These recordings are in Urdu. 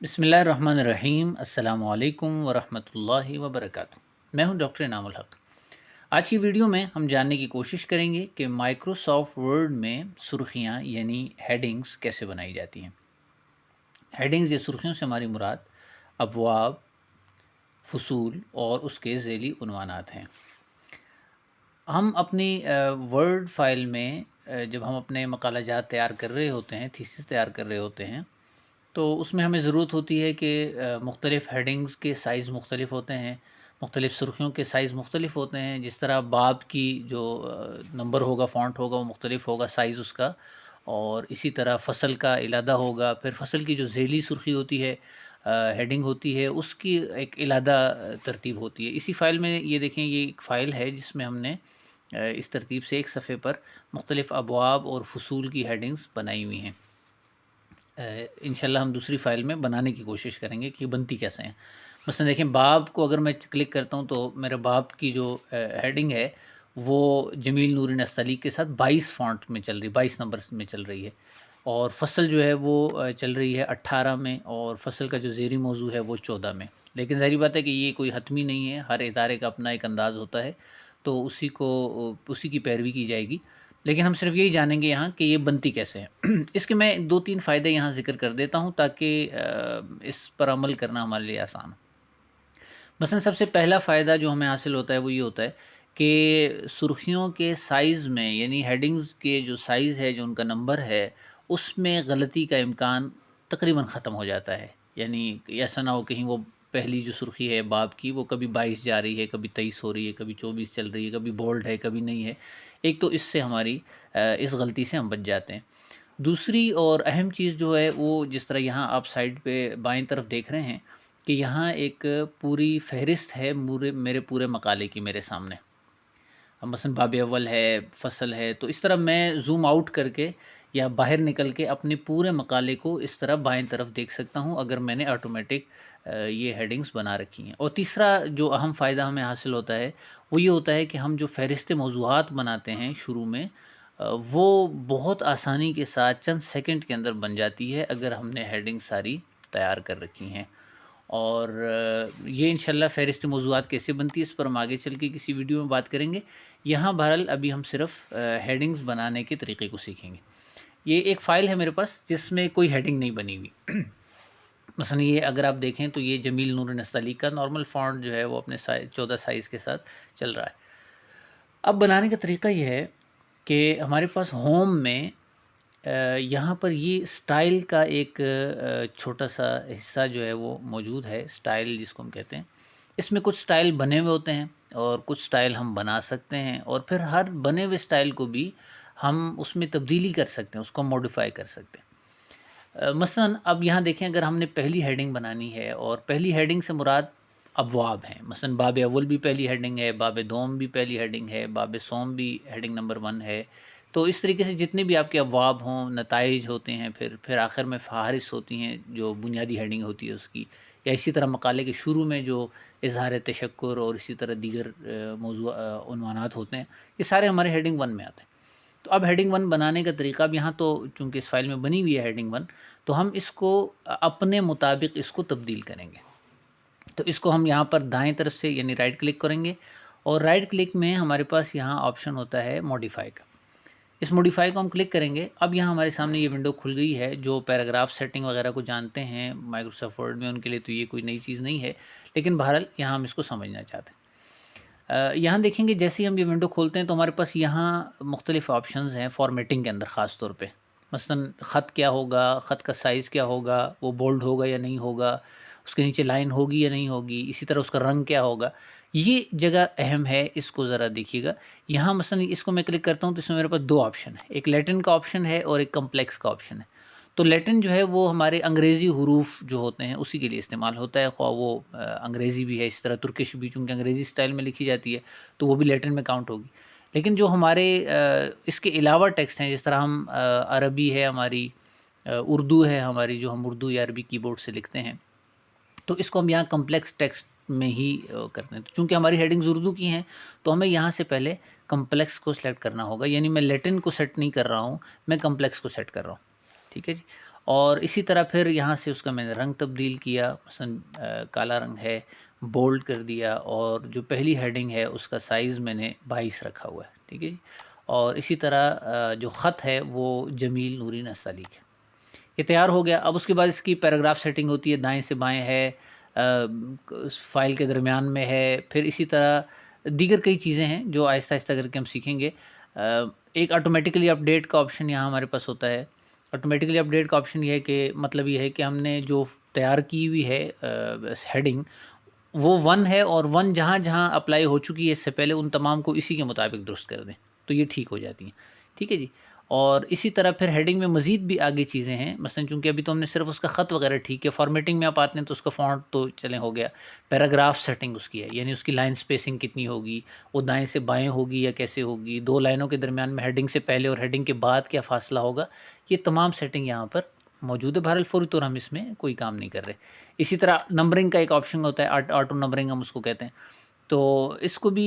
بسم اللہ الرحمن الرحیم۔ السلام علیکم ورحمۃ اللہ وبرکاتہ۔ میں ہوں ڈاکٹر انعام الحق۔ آج کی ویڈیو میں ہم جاننے کی کوشش کریں گے کہ مائکروسافٹ ورڈ میں سرخیاں یعنی ہیڈنگز کیسے بنائی جاتی ہیں۔ ہیڈنگز یا سرخیوں سے ہماری مراد ابواب، فصول اور اس کے ذیلی عنوانات ہیں۔ ہم اپنی ورڈ فائل میں جب ہم اپنے مقالہ جات تیار کر رہے ہوتے ہیں، تھیسس تیار کر رہے ہوتے ہیں، تو اس میں ہمیں ضرورت ہوتی ہے کہ مختلف ہیڈنگز کے سائز مختلف ہوتے ہیں، مختلف سرخیوں کے سائز مختلف ہوتے ہیں۔ جس طرح باب کی جو نمبر ہوگا، فونٹ ہوگا، وہ مختلف ہوگا سائز اس کا، اور اسی طرح فصل کا علیحدہ ہوگا۔ پھر فصل کی جو ذیلی سرخی ہوتی ہے، ہیڈنگ ہوتی ہے، اس کی ایک علیحدہ ترتیب ہوتی ہے۔ اسی فائل میں یہ دیکھیں، یہ ایک فائل ہے جس میں ہم نے اس ترتیب سے ایک صفحے پر مختلف ابواب اور فصول کی ہیڈنگز بنائی ہوئی ہیں۔ انشاءاللہ ہم دوسری فائل میں بنانے کی کوشش کریں گے کہ بنتی کیسے ہیں۔ مثلا دیکھیں، باب کو اگر میں کلک کرتا ہوں تو میرے باب کی جو ہیڈنگ ہے وہ جمیل نور نستعلیق کے ساتھ 22 فونٹ میں چل رہی، 22 نمبر میں چل رہی ہے، اور فصل جو ہے وہ چل رہی ہے 18 میں، اور فصل کا جو ذیلی موضوع ہے وہ 14 میں۔ لیکن ظاہری بات ہے کہ یہ کوئی حتمی نہیں ہے، ہر ادارے کا اپنا ایک انداز ہوتا ہے، تو اسی کی پیروی کی جائے گی۔ لیکن ہم صرف یہی جانیں گے یہاں کہ یہ بنتی کیسے ہے۔ اس کے میں 2-3 فائدے یہاں ذکر کر دیتا ہوں تاکہ اس پر عمل کرنا ہمارے لیے آسان ہو۔ مثلا سب سے پہلا فائدہ جو ہمیں حاصل ہوتا ہے وہ یہ ہوتا ہے کہ سرخیوں کے سائز میں، یعنی ہیڈنگز کے جو سائز ہے، جو ان کا نمبر ہے، اس میں غلطی کا امکان تقریباً ختم ہو جاتا ہے۔ یعنی ایسا نہ ہو کہیں وہ پہلی جو سرخی ہے باب کی وہ کبھی 22 جا رہی ہے، کبھی 23 ہو رہی ہے، کبھی 24 چل رہی ہے، کبھی بولڈ ہے، کبھی نہیں ہے۔ ایک تو اس سے ہماری اس غلطی سے ہم بچ جاتے ہیں۔ دوسری اور اہم چیز جو ہے وہ، جس طرح یہاں آپ سائڈ پہ بائیں طرف دیکھ رہے ہیں کہ یہاں ایک پوری فہرست ہے میرے پورے مقالے کی میرے سامنے۔ اب مثلا باب اول ہے، فصل ہے، تو اس طرح میں زوم آؤٹ کر کے یا باہر نکل کے اپنے پورے مقالے کو اس طرح بائیں طرف دیکھ سکتا ہوں اگر میں نے آٹومیٹک یہ ہیڈنگز بنا رکھی ہیں۔ اور تیسرا جو اہم فائدہ ہمیں حاصل ہوتا ہے وہ یہ ہوتا ہے کہ ہم جو فہرست موضوعات بناتے ہیں شروع میں، وہ بہت آسانی کے ساتھ چند سیکنڈ کے اندر بن جاتی ہے اگر ہم نے ہیڈنگ ساری تیار کر رکھی ہیں۔ اور یہ انشاءاللہ فہرست موضوعات کیسے بنتی ہے اس پر ہم آگے چل کے کسی ویڈیو میں بات کریں گے۔ یہاں بہرحال ابھی ہم صرف ہیڈنگز بنانے کے طریقے کو سیکھیں گے۔ یہ ایک فائل ہے میرے پاس جس میں کوئی ہیڈنگ نہیں بنی ہوئی۔ مثلا یہ اگر آپ دیکھیں تو یہ جمیل نور نستعلیق کا نارمل فونٹ جو ہے وہ اپنے 14 سائز کے ساتھ چل رہا ہے۔ اب بنانے کا طریقہ یہ ہے کہ ہمارے پاس ہوم میں یہاں پر یہ سٹائل کا ایک چھوٹا سا حصہ جو ہے وہ موجود ہے، سٹائل جس کو ہم کہتے ہیں۔ اس میں کچھ سٹائل بنے ہوئے ہوتے ہیں اور کچھ سٹائل ہم بنا سکتے ہیں، اور پھر ہر بنے ہوئے سٹائل کو بھی ہم اس میں تبدیلی کر سکتے ہیں، اس کو موڈیفائی کر سکتے ہیں۔ مثلا اب یہاں دیکھیں، اگر ہم نے پہلی ہیڈنگ بنانی ہے، اور پہلی ہیڈنگ سے مراد ابواب ہیں، مثلا باب اول بھی پہلی ہیڈنگ ہے، باب دوم بھی پہلی ہیڈنگ ہے، باب سوم بھی ہیڈنگ نمبر 1 ہے۔ تو اس طریقے سے جتنے بھی آپ کے ابواب ہوں، نتائج ہوتے ہیں، پھر آخر میں فہارس ہوتی ہیں جو بنیادی ہیڈنگ ہوتی ہے اس کی، یا اسی طرح مقالے کے شروع میں جو اظہار تشکر اور اسی طرح دیگر موضوع عنوانات ہوتے ہیں، یہ سارے ہمارے ہیڈنگ 1 میں آتے ہیں۔ تو اب ہیڈنگ 1 بنانے کا طریقہ، اب یہاں تو چونکہ اس فائل میں بنی ہوئی ہے ہیڈنگ 1، تو ہم اس کو اپنے مطابق اس کو تبدیل کریں گے۔ تو اس کو ہم یہاں پر دائیں طرف سے یعنی رائٹ کلک کریں گے، اور رائٹ کلک میں ہمارے پاس یہاں آپشن ہوتا ہے موڈیفائی کا۔ اس موڈیفائی کو ہم کلک کریں گے۔ اب یہاں ہمارے سامنے یہ ونڈو کھل گئی ہے۔ جو پیراگراف سیٹنگ وغیرہ کو جانتے ہیں مائکروسافٹ ورڈ میں، ان کے لیے تو یہ کوئی نئی چیز نہیں ہے، لیکن بہرحال یہاں ہم اس کو سمجھنا چاہتے ہیں۔ یہاں دیکھیں گے جیسے ہی ہم یہ ونڈو کھولتے ہیں تو ہمارے پاس یہاں مختلف آپشنز ہیں فارمیٹنگ کے اندر، خاص طور پہ مثلا خط کیا ہوگا، خط کا سائز کیا ہوگا، وہ بولڈ ہوگا یا نہیں ہوگا، اس کے نیچے لائن ہوگی یا نہیں ہوگی، اسی طرح اس کا رنگ کیا ہوگا۔ یہ جگہ اہم ہے، اس کو ذرا دیکھیے گا۔ یہاں مثلا اس کو میں کلک کرتا ہوں تو اس میں میرے پاس 2 آپشن ہیں، ایک لیٹن کا آپشن ہے اور ایک کمپلیکس کا آپشن ہے۔ تو لیٹن جو ہے وہ ہمارے انگریزی حروف جو ہوتے ہیں اسی کے لیے استعمال ہوتا ہے، خواہ وہ انگریزی بھی ہے، اس طرح ترکش بھی چونکہ انگریزی سٹائل میں لکھی جاتی ہے تو وہ بھی لیٹن میں کاؤنٹ ہوگی۔ لیکن جو ہمارے اس کے علاوہ ٹیکسٹ ہیں، جس طرح ہم عربی ہے ہماری، اردو ہے ہماری، جو ہم اردو یا عربی کی بورڈ سے لکھتے ہیں، تو اس کو ہم یہاں کمپلیکس ٹیکسٹ میں ہی کرتے ہیں۔ تو چونکہ ہماری ہیڈنگز اردو کی ہیں تو ہمیں یہاں سے پہلے کمپلیکس کو سلیکٹ کرنا ہوگا، یعنی میں لیٹن کو سیٹ نہیں کر رہا ہوں، میں کمپلیکس کو سیٹ کر رہا ہوں، ٹھیک ہے جی۔ اور اسی طرح پھر یہاں سے اس کا میں نے رنگ تبدیل کیا، مثلا کالا رنگ ہے، بولڈ کر دیا، اور جو پہلی ہیڈنگ ہے اس کا سائز میں نے 22 رکھا ہوا ہے، ٹھیک ہے جی۔ اور اسی طرح جو خط ہے وہ جمیل نوری نستعلیق ہے۔ یہ تیار ہو گیا۔ اب اس کے بعد اس کی پیراگراف سیٹنگ ہوتی ہے، دائیں سے بائیں ہے، فائل کے درمیان میں ہے، پھر اسی طرح دیگر کئی چیزیں ہیں جو آہستہ آہستہ کر کے ہم سیکھیں گے۔ ایک آٹومیٹیکلی اپڈیٹ کا آپشن یہاں ہمارے پاس ہوتا ہے۔ آٹومیٹیکلی اپڈیٹ کا آپشن یہ ہے کہ مطلب یہ ہے کہ ہم نے جو تیار کی ہوئی ہے ہیڈنگ، وہ 1 ہے، اور 1 جہاں جہاں اپلائی ہو چکی ہے اس سے پہلے ان تمام کو اسی کے مطابق درست کر دیں، تو یہ ٹھیک ہو جاتی ہیں، ٹھیک ہے جی۔ اور اسی طرح پھر ہیڈنگ میں مزید بھی آگے چیزیں ہیں، مثلا چونکہ ابھی تو ہم نے صرف اس کا خط وغیرہ ٹھیک ہے، فارمیٹنگ میں آپ آتے ہیں تو اس کا فونٹ تو چلیں ہو گیا، پیراگراف سیٹنگ اس کی ہے، یعنی اس کی لائن سپیسنگ کتنی ہوگی، وہ دائیں سے بائیں ہوگی یا کیسے ہوگی، 2 لائنوں کے درمیان میں ہیڈنگ سے پہلے اور ہیڈنگ کے بعد کیا فاصلہ ہوگا، یہ تمام سیٹنگ یہاں پر موجود ہے۔ بہرحال فوری طور ہم اس میں کوئی کام نہیں کر رہے۔ اسی طرح نمبرنگ کا ایک آپشن ہوتا ہے، آٹو نمبرنگ ہم اس کو کہتے ہیں، تو اس کو بھی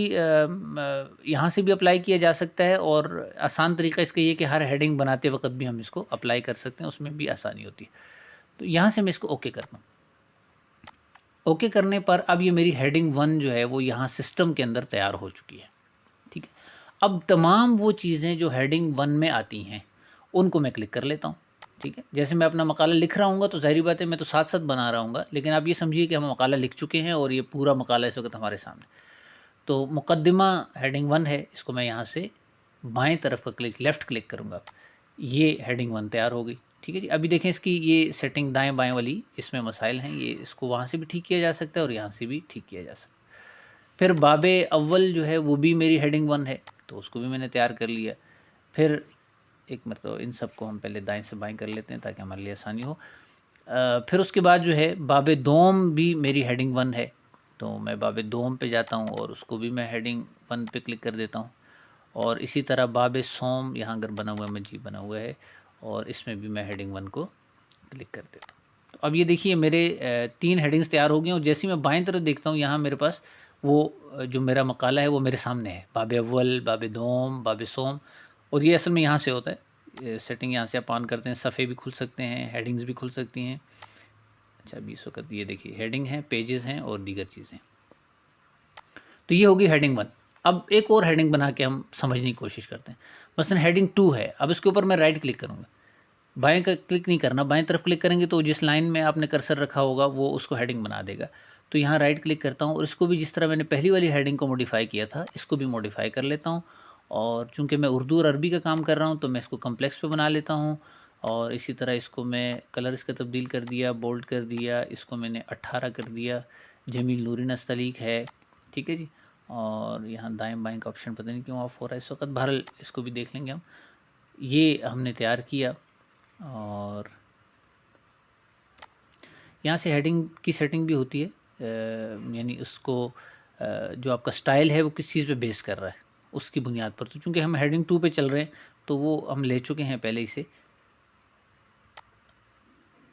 یہاں سے بھی اپلائی کیا جا سکتا ہے، اور آسان طریقہ اس کا یہ کہ ہر ہیڈنگ بناتے وقت بھی ہم اس کو اپلائی کر سکتے ہیں، اس میں بھی آسانی ہوتی ہے۔ تو یہاں سے میں اس کو اوکے کرتا ہوں۔ اوکے کرنے پر اب یہ میری ہیڈنگ 1 جو ہے وہ یہاں سسٹم کے اندر تیار ہو چکی ہے، ٹھیک ہے۔ اب تمام وہ چیزیں جو ہیڈنگ 1 میں آتی ہیں ان کو میں کلک کر لیتا ہوں، ٹھیک ہے۔ جیسے میں اپنا مقالہ لکھ رہا ہوں گا تو ظاہری بات ہے میں تو ساتھ ساتھ بنا رہا ہوں گا، لیکن آپ یہ سمجھیے کہ ہم مقالہ لکھ چکے ہیں اور یہ پورا مقالہ اس وقت ہمارے سامنے۔ تو مقدمہ ہیڈنگ 1 ہے، اس کو میں یہاں سے بائیں طرف کا کلک، لیفٹ کلک کروں گا، یہ ہیڈنگ 1 تیار ہو گئی، ٹھیک ہے جی۔ ابھی دیکھیں اس کی یہ سیٹنگ دائیں بائیں والی اس میں مسائل ہیں، یہ اس کو وہاں سے بھی ٹھیک کیا جا سکتا ہے اور یہاں سے بھی ٹھیک کیا جا سکتا ہے۔ پھر باب اول جو ہے وہ بھی میری ہیڈنگ 1 ہے، تو اس کو بھی میں نے تیار کر لیا۔ پھر ایک مرتبہ ان سب کو ہم پہلے دائیں سے بائیں کر لیتے ہیں تاکہ ہمارے لیے آسانی ہو۔ پھر اس کے بعد جو ہے باب دوم بھی میری ہیڈنگ 1 ہے، تو میں باب دوم پہ جاتا ہوں اور اس کو بھی میں ہیڈنگ 1 پہ کلک کر دیتا ہوں۔ اور اسی طرح باب سوم یہاں اگر بنا ہوا ہے، مجھے بنا ہوا ہے، اور اس میں بھی میں ہیڈنگ 1 کو کلک کر دیتا ہوں۔ تو اب یہ دیکھیے میرے 3 ہیڈنگز تیار ہو گئی ہیں، اور جیسے میں بائیں طرف دیکھتا ہوں یہاں میرے پاس وہ جو میرا مقالہ ہے وہ میرے سامنے ہے، باب اول، باب دوم، باب سوم، اور یہ اصل میں یہاں سے ہوتا ہے، سیٹنگ یہاں سے آپ آن کرتے ہیں، صفحے بھی کھل سکتے ہیں، ہیڈنگز بھی کھل سکتی ہیں۔ اچھا ابھی اس وقت یہ دیکھیے ہیڈنگ ہیں، پیجز ہیں اور دیگر چیزیں، تو یہ ہوگی ہیڈنگ 1۔ اب ایک اور ہیڈنگ بنا کے ہم سمجھنے کی کوشش کرتے ہیں، مثلا ہیڈنگ 2 ہے، اب اس کے اوپر میں رائٹ کلک کروں گا، بائیں کا کلک نہیں کرنا، بائیں طرف کلک کریں گے تو جس لائن میں آپ نے کرسر رکھا ہوگا وہ اس کو ہیڈنگ بنا دے گا۔ تو یہاں رائٹ کلک کرتا ہوں اور اس کو بھی جس طرح میں نے پہلی والی ہیڈنگ کو موڈیفائی کیا تھا اس کو بھی موڈیفائی کر لیتا ہوں، اور چونکہ میں اردو اور عربی کا کام کر رہا ہوں تو میں اس کو کمپلیکس پہ بنا لیتا ہوں، اور اسی طرح اس کو میں کلر اس کا تبدیل کر دیا، بولڈ کر دیا، اس کو میں نے 18 کر دیا، جمیل نوری نستعلیق ہے، ٹھیک ہے جی۔ اور یہاں دائیں بائیں کا آپشن پتہ نہیں کیوں آف ہو رہا ہے اس وقت، بہرحال اس کو بھی دیکھ لیں گے ہم۔ یہ ہم نے تیار کیا، اور یہاں سے ہیڈنگ کی سیٹنگ بھی ہوتی ہے، یعنی اس کو جو آپ کا سٹائل ہے وہ کس چیز پہ بیس کر رہا ہے اس کی بنیاد پر، تو چونکہ ہم ہیڈنگ 2 پہ چل رہے ہیں تو وہ ہم لے چکے ہیں پہلے ہی سے۔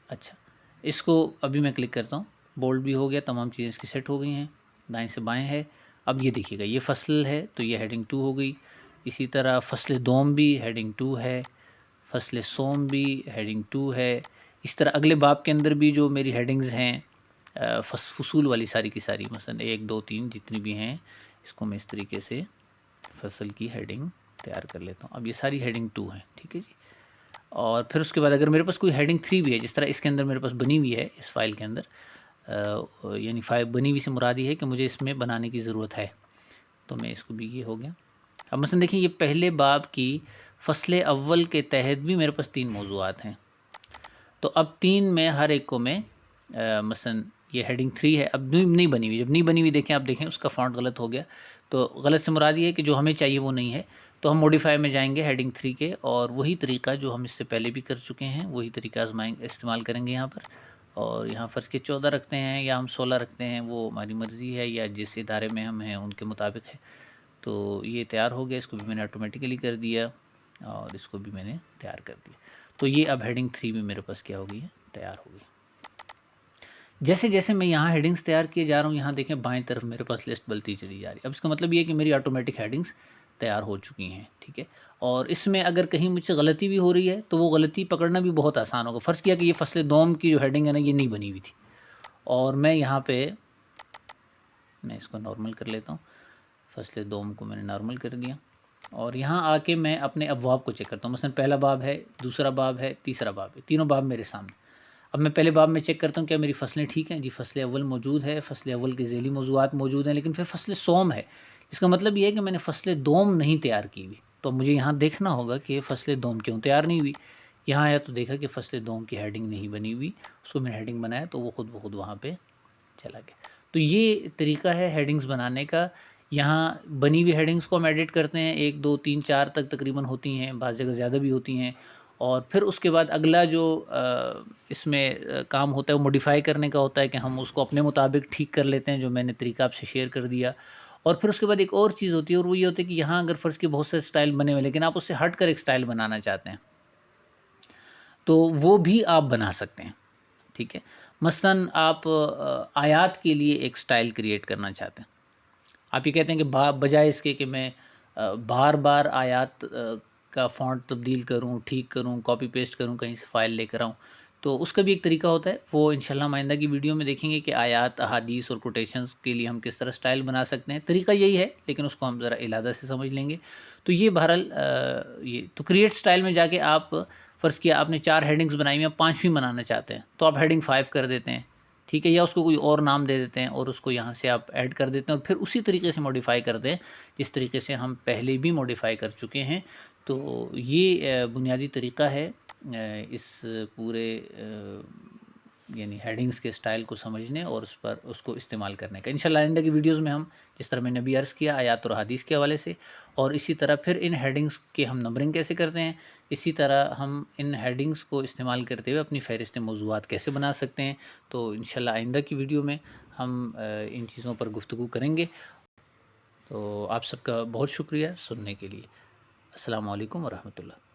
اچھا اس کو ابھی میں کلک کرتا ہوں، بولڈ بھی ہو گیا، تمام چیزیں اس کی سیٹ ہو گئی ہیں، دائیں سے بائیں ہے۔ اب یہ دیکھیے گا یہ فصل ہے تو یہ ہیڈنگ 2 ہو گئی، اسی طرح فصل دوم بھی ہیڈنگ 2 ہے، فصل سوم بھی ہیڈنگ 2 ہے۔ اس طرح اگلے باب کے اندر بھی جو میری ہیڈنگز ہیں فصول والی ساری کی ساری، مثلا 1 2 3 جتنی بھی ہیں، اس کو میں اس طریقے سے فصل کی ہیڈنگ تیار کر لیتا ہوں۔ اب یہ ساری ہیڈنگ 2 ہیں، ٹھیک ہے جی۔ اور پھر اس کے بعد اگر میرے پاس کوئی ہیڈنگ 3 بھی ہے، جس طرح اس کے اندر میرے پاس بنی ہوئی ہے اس فائل کے اندر، یعنی فائل بنی ہوئی سے مراد یہ ہے کہ مجھے اس میں بنانے کی ضرورت ہے، تو میں اس کو بھی، یہ ہو گیا۔ اب مثلا دیکھیں یہ پہلے باب کی فصل اول کے تحت بھی میرے پاس 3 موضوعات ہیں، تو اب 3 میں ہر ایک کو میں مثلا یہ ہیڈنگ 3 ہے، اب نہیں بنی ہوئی، جب نہیں بنی ہوئی دیکھیں آپ دیکھیں اس کا فونٹ غلط ہو گیا، تو غلط سے مراد یہ ہے کہ جو ہمیں چاہیے وہ نہیں ہے، تو ہم موڈیفائی میں جائیں گے ہیڈنگ 3 کے، اور وہی طریقہ جو ہم اس سے پہلے بھی کر چکے ہیں وہی طریقہ استعمال کریں گے یہاں پر، اور یہاں فرض کے 14 رکھتے ہیں یا ہم 16 رکھتے ہیں، وہ ہماری مرضی ہے، یا جس ادارے میں ہم ہیں ان کے مطابق ہے۔ تو یہ تیار ہو گیا، اس کو بھی میں نے آٹومیٹیکلی کر دیا، اور اس کو بھی میں نے تیار کر دیا، تو یہ اب ہیڈنگ 3 میں میرے پاس کیا ہو گئی ہے، تیار ہو گئی۔ جیسے جیسے میں یہاں ہیڈنگز تیار کیے جا رہا ہوں، یہاں دیکھیں بائیں طرف میرے پاس لسٹ بلتی چلی جا رہی ہے، اب اس کا مطلب یہ ہے کہ میری آٹومیٹک ہیڈنگز تیار ہو چکی ہیں، ٹھیک ہے، اور اس میں اگر کہیں مجھ سے غلطی بھی ہو رہی ہے تو وہ غلطی پکڑنا بھی بہت آسان ہوگا۔ فرض کیا کہ یہ فصل دوم کی جو ہیڈنگ ہے نا یہ نہیں بنی ہوئی تھی، اور میں یہاں پہ میں اس کو نارمل کر لیتا ہوں، فصل دوم کو میں نے نارمل کر دیا، اور یہاں آ کے میں اپنے ابواب کو چیک کرتا ہوں۔ مثلا پہلا باب ہے، دوسرا باب ہے، تیسرا باب ہے، تینوں باب میرے سامنے۔ اب میں پہلے باب میں چیک کرتا ہوں کیا میری فصلیں ٹھیک ہیں، جی فصل اول موجود ہے، فصل اول کے ذیلی موضوعات موجود ہیں، لیکن پھر فصل سوم ہے، اس کا مطلب یہ ہے کہ میں نے فصل دوم نہیں تیار کی ہوئی، تو مجھے یہاں دیکھنا ہوگا کہ فصل دوم کیوں تیار نہیں ہوئی۔ یہاں آیا تو دیکھا کہ فصل دوم کی ہیڈنگ نہیں بنی ہوئی، اس کو میں نے ہیڈنگ بنایا تو وہ خود بخود وہاں پہ چلا گیا۔ تو یہ طریقہ ہے ہیڈنگز بنانے کا۔ یہاں بنی ہوئی ہیڈنگز کو ہم ایڈٹ کرتے ہیں، 1 2 3 4 تک تقریباً ہوتی ہیں، بعض جگہ زیادہ بھی ہوتی ہیں، اور پھر اس کے بعد اگلا جو اس میں کام ہوتا ہے وہ موڈیفائی کرنے کا ہوتا ہے کہ ہم اس کو اپنے مطابق ٹھیک کر لیتے ہیں، جو میں نے طریقہ آپ سے شیئر کر دیا۔ اور پھر اس کے بعد ایک اور چیز ہوتی ہے، اور وہ یہ ہوتا ہے کہ یہاں اگر فرض کے بہت سے اسٹائل بنے ہوئے لیکن آپ اس سے ہٹ کر ایک اسٹائل بنانا چاہتے ہیں تو وہ بھی آپ بنا سکتے ہیں، ٹھیک ہے۔ مثلاً آپ آیات کے لیے ایک اسٹائل کریٹ کرنا چاہتے ہیں، آپ یہ کہتے ہیں کہ بجائے اس کے کہ میں بار بار آیات کا فونٹ تبدیل کروں، ٹھیک کروں، کاپی پیسٹ کروں، کہیں سے فائل لے کر آؤں، تو اس کا بھی ایک طریقہ ہوتا ہے، وہ انشاءاللہ ہم آئندہ کی ویڈیو میں دیکھیں گے کہ آیات، احادیث اور کوٹیشنز کے لیے ہم کس طرح اسٹائل بنا سکتے ہیں۔ طریقہ یہی ہے لیکن اس کو ہم ذرا علادہ سے سمجھ لیں گے۔ تو یہ بہرحال یہ تو کریٹ اسٹائل میں جا کے آپ فرض کیا آپ نے 4 ہیڈنگز بنائی ہوئی ہیں، 5ویں بنانا چاہتے ہیں تو آپ ہیڈنگ 5 کر دیتے ہیں، ٹھیک ہے، یا اس کو کوئی اور نام دے دیتے ہیں اور اس کو یہاں سے آپ ایڈ کر دیتے ہیں، اور پھر اسی طریقے سے موڈیفائی کر دیں جس طریقے سے ہم پہلے بھی موڈیفائی کر چکے ہیں۔ تو یہ بنیادی طریقہ ہے اس پورے یعنی ہیڈنگز کے اسٹائل کو سمجھنے اور اس کو استعمال کرنے کا۔ انشاءاللہ آئندہ کی ویڈیوز میں ہم جس طرح میں نے ابھی عرض کیا آیات اور حدیث کے حوالے سے، اور اسی طرح پھر ان ہیڈنگز کے ہم نمبرنگ کیسے کرتے ہیں، اسی طرح ہم ان ہیڈنگز کو استعمال کرتے ہوئے اپنی فہرست موضوعات کیسے بنا سکتے ہیں، تو انشاءاللہ آئندہ کی ویڈیو میں ہم ان چیزوں پر گفتگو کریں گے۔ تو آپ سب کا بہت شکریہ سننے کے لیے۔ السلام علیکم ورحمۃ اللہ۔